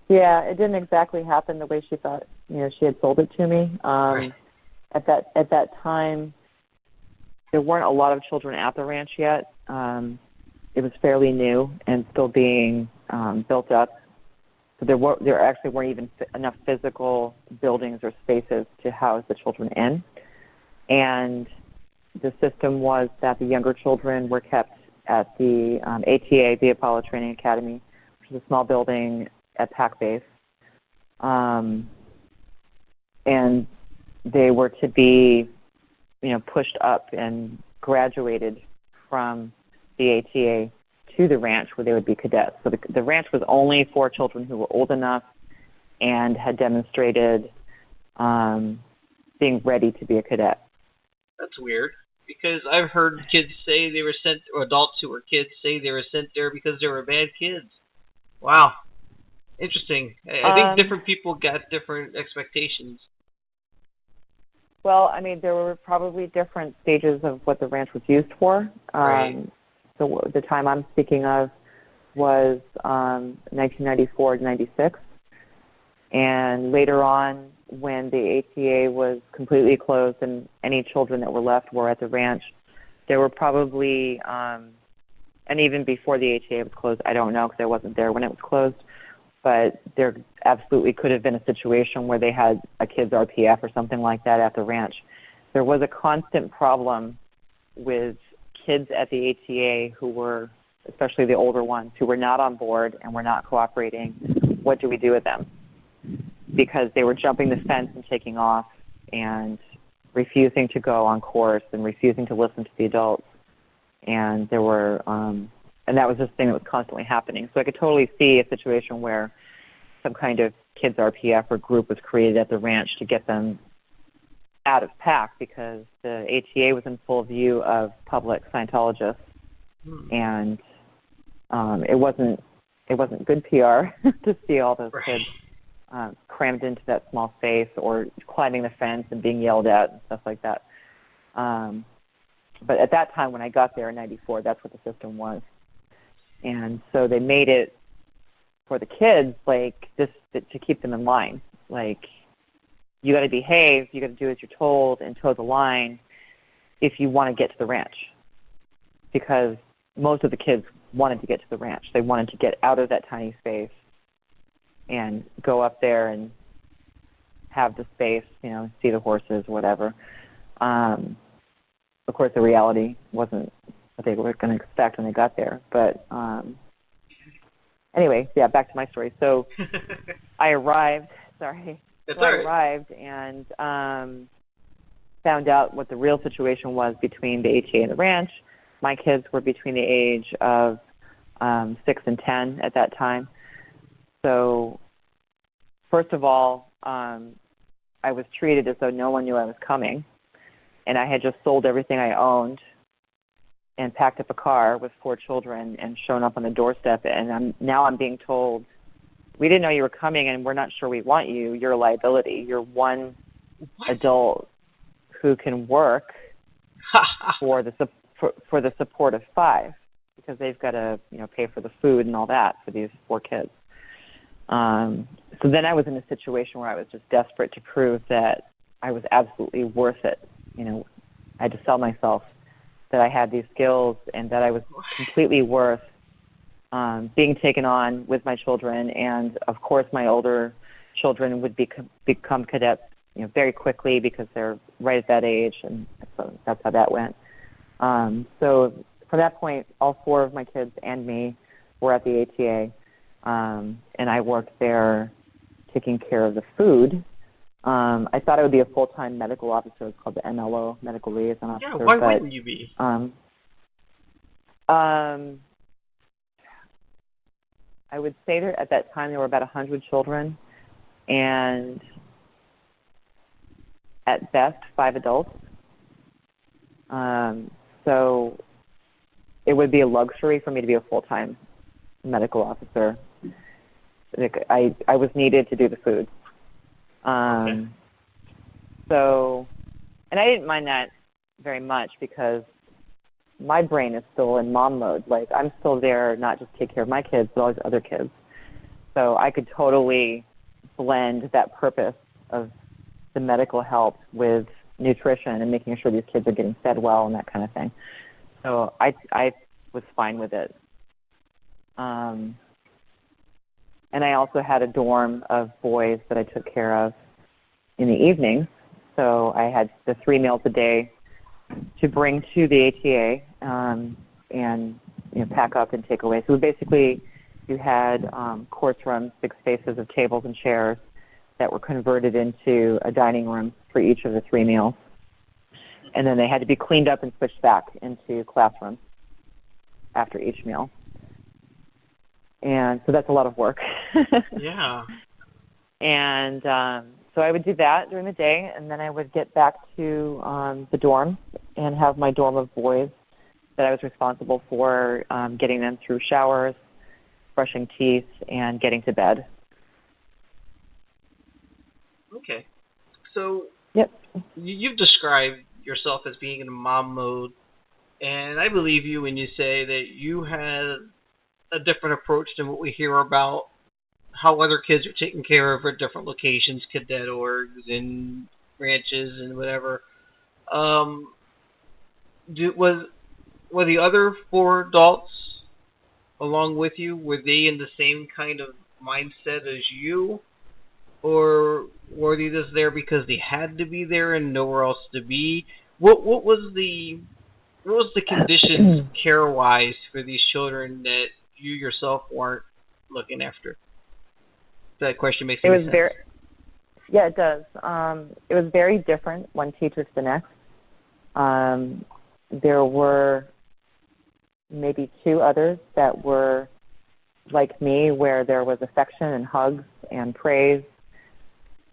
Yeah, it didn't exactly happen the way she thought she had sold it to me. Right. At that time, there weren't a lot of children at the ranch yet. It was fairly new and still being built up. So there actually weren't even enough physical buildings or spaces to house the children in. And the system was that the younger children were kept at the ATA, the Apollo Training Academy, which is a small building at Pac Base. And they were to be, pushed up and graduated from the ATA to the ranch where they would be cadets. So the ranch was only for children who were old enough and had demonstrated being ready to be a cadet. That's weird, because I've heard kids say they were sent, or adults who were kids say they were sent there because they were bad kids. Wow. Interesting. I think different people got different expectations. Well, there were probably different stages of what the ranch was used for. Right. So the time I'm speaking of was 1994 to 96. And later on, when the ATA was completely closed and any children that were left were at the ranch, there were probably, and even before the ATA was closed, I don't know because I wasn't there when it was closed, but there absolutely could have been a situation where they had a kids RPF or something like that at the ranch. There was a constant problem with kids at the ATA who were, especially the older ones, who were not on board and were not cooperating. What do we do with them? Because they were jumping the fence and taking off and refusing to go on course and refusing to listen to the adults. And there were, and that was just a thing that was constantly happening. So I could totally see a situation where some kind of kids RPF or group was created at the ranch to get them out of PAC, because the ATA was in full view of public Scientologists, and it wasn't good PR to see all those kids crammed into that small space or climbing the fence and being yelled at and stuff like that. But at that time when I got there in 94, that's what the system was. And so they made it for the kids, like, this, to keep them in line. Like, you got to behave, you got to do as you're told and toe the line if you want to get to the ranch. Because most of the kids wanted to get to the ranch. They wanted to get out of that tiny space and go up there and have the space, see the horses, whatever. Of course, the reality wasn't what they were going to expect when they got there. But anyway, yeah, back to my story. So I arrived, arrived and found out what the real situation was between the ATA and the ranch. My kids were between the age of 6 and 10 at that time. So first of all, I was treated as though no one knew I was coming. And I had just sold everything I owned and packed up a car with 4 children and shown up on the doorstep. And now I'm being told, we didn't know you were coming and we're not sure we want you. You're a liability. You're one adult who can work for the support of 5, because they've got to pay for the food and all that for these 4 kids. So then I was in a situation where I was just desperate to prove that I was absolutely worth it. I had to sell myself that I had these skills and that I was completely worth being taken on with my children. And of course, my older children would become cadets, very quickly, because they're right at that age, and so that's how that went. So from that point, all 4 of my kids and me were at the ATA, and I worked there taking care of the food. I thought I would be a full-time medical officer. It's called the MLO, Medical Liaison Officer. Yeah, why wouldn't you be? I would say that at that time there were about 100 children, and at best 5 adults. So it would be a luxury for me to be a full-time medical officer. I was needed to do the food. Okay. So, and I didn't mind that very much, because my brain is still in mom mode. Like, I'm still there, not just to take care of my kids, but all these other kids. So I could totally blend that purpose of the medical help with nutrition and making sure these kids are getting fed well and that kind of thing. So I was fine with it. And I also had a dorm of boys that I took care of in the evenings. So I had the 3 meals a day to bring to the ATA and pack up and take away. So basically, you had course rooms, 6 spaces of tables and chairs that were converted into a dining room for each of the 3 meals. And then they had to be cleaned up and switched back into classrooms after each meal. And so that's a lot of work. Yeah. And so I would do that during the day, and then I would get back to the dorm and have my dorm of boys that I was responsible for getting them through showers, brushing teeth, and getting to bed. Okay. So Yep. you've described yourself as being in mom mode, and I believe you when you say that you had a different approach than what we hear about how other kids are taken care of at different locations, cadet orgs and ranches and whatever. Were the other 4 adults along with you, were they in the same kind of mindset as you? Or were they just there because they had to be there and nowhere else to be? What was the conditions care-wise for these children that you yourself weren't looking after? That question makes any sense. Yeah, it does. It was very different one teacher to the next. There were maybe 2 others that were like me, where there was affection and hugs and praise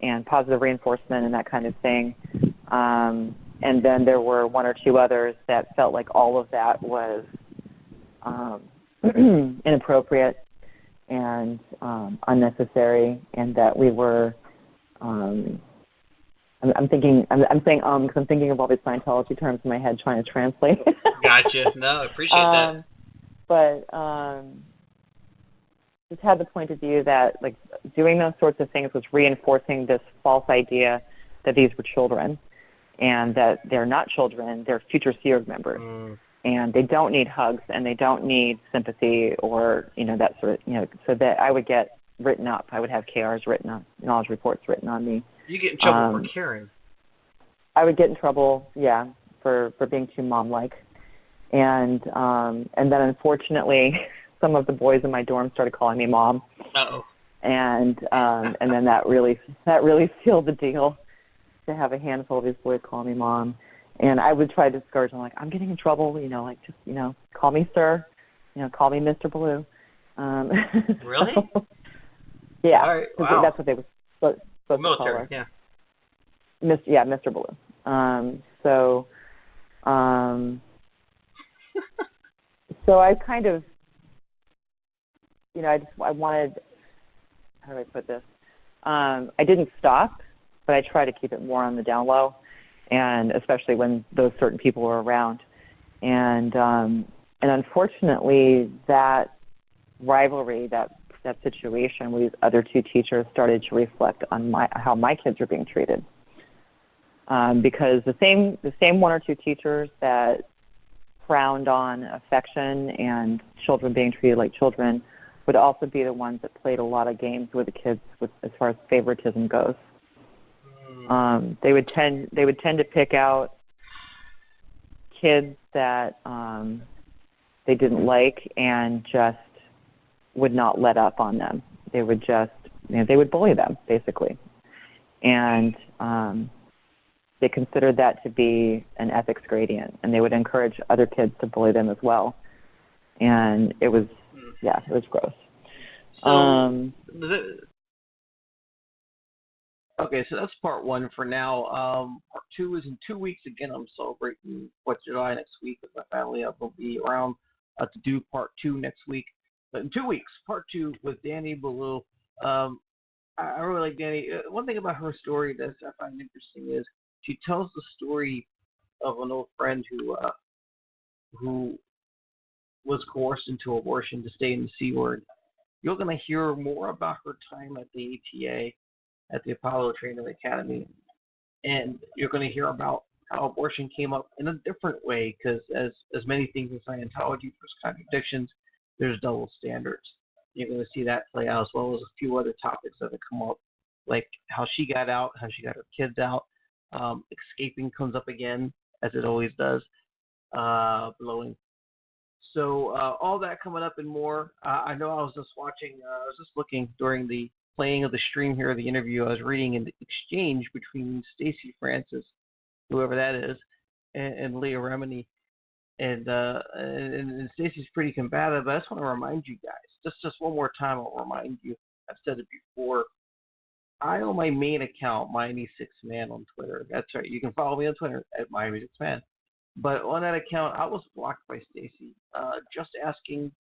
and positive reinforcement and that kind of thing. And then there were 1 or 2 others that felt like all of that was inappropriate and unnecessary, and that we were. I'm saying because I'm thinking of all these Scientology terms in my head, trying to translate. Gotcha. No, I appreciate that. But just had the point of view that like doing those sorts of things was reinforcing this false idea that these were children, and that they're not children; they're future SEERG members. And they don't need hugs, and they don't need sympathy, or that sort of so that I would get written up. I would have KRs written on, knowledge reports written on me. You get in trouble for caring. I would get in trouble, for being too mom-like, and then unfortunately, some of the boys in my dorm started calling me mom. Uh-oh. And then that really sealed the deal, to have a handful of these boys call me mom. And I would try to discourage them, like, I'm getting in trouble, just, call me sir, call me Mr. Blue. Really? Yeah. All right. Wow. That's what they were supposed Military, to call her. Yeah. Mr. Blue. So I kind of, I wanted, how do I put this? I didn't stop, but I try to keep it more on the down low, and especially when those certain people were around. And unfortunately, that rivalry, that situation with these other 2 teachers started to reflect on how my kids were being treated. Because the same 1 or 2 teachers that frowned on affection and children being treated like children would also be the ones that played a lot of games with the kids as far as favoritism goes. They would tend to pick out kids that they didn't like and just would not let up on them. They would just, they would bully them, basically. And they considered that to be an ethics gradient, and they would encourage other kids to bully them as well. And it was gross. Okay, so that's part 1 for now. Part 2 is in 2 weeks. Again, I'm celebrating 4th of July next week with my family. I will be around to do part 2 next week. But in 2 weeks, part 2 with Danny Ballou. I really like Danny. One thing about her story that I find interesting is she tells the story of an old friend who was coerced into abortion to stay in the C word. You're going to hear more about her time at the ATA at the Apollo Training Academy. And you're going to hear about how abortion came up in a different way, because as many things in Scientology, there's contradictions, there's double standards. You're going to see that play out, as well as a few other topics that have come up, like how she got out, how she got her kids out. Escaping comes up again, as it always does. Blowing. So all that coming up and more. I know I was just looking during the playing of the stream here, the interview. I was reading an exchange between Stacey Francis, whoever that is, and Leah Remini. And Stacey's pretty combative, but I just want to remind you guys, just one more time, I'll remind you, I've said it before, I own my main account, Miami6Man on Twitter. That's right, you can follow me on Twitter at Miami6Man. But on that account, I was blocked by Stacey, just asking,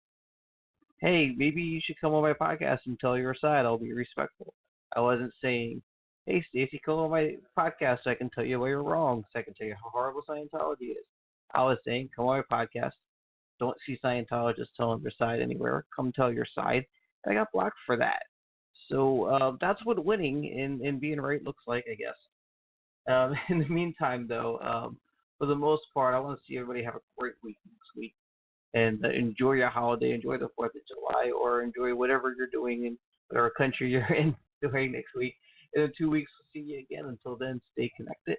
hey, maybe you should come on my podcast and tell your side. I'll be respectful. I wasn't saying, hey, Stacey, come on my podcast so I can tell you why you're wrong, so I can tell you how horrible Scientology is. I was saying, come on my podcast. Don't see Scientologists telling their side anywhere. Come tell your side. And I got blocked for that. So that's what winning and being right looks like, I guess. In the meantime, though, for the most part, I want to see everybody have a great week next week. And enjoy your holiday. Enjoy the 4th of July, or enjoy whatever you're doing in whatever country you're in during next week. And in 2 weeks, we'll see you again. Until then, stay connected.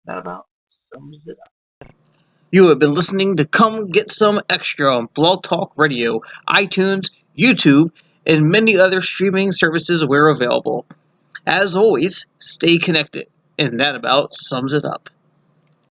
That about sums it up. You have been listening to Come Get Some Extra on Blog Talk Radio, iTunes, YouTube, and many other streaming services where available. As always, stay connected, and that about sums it up.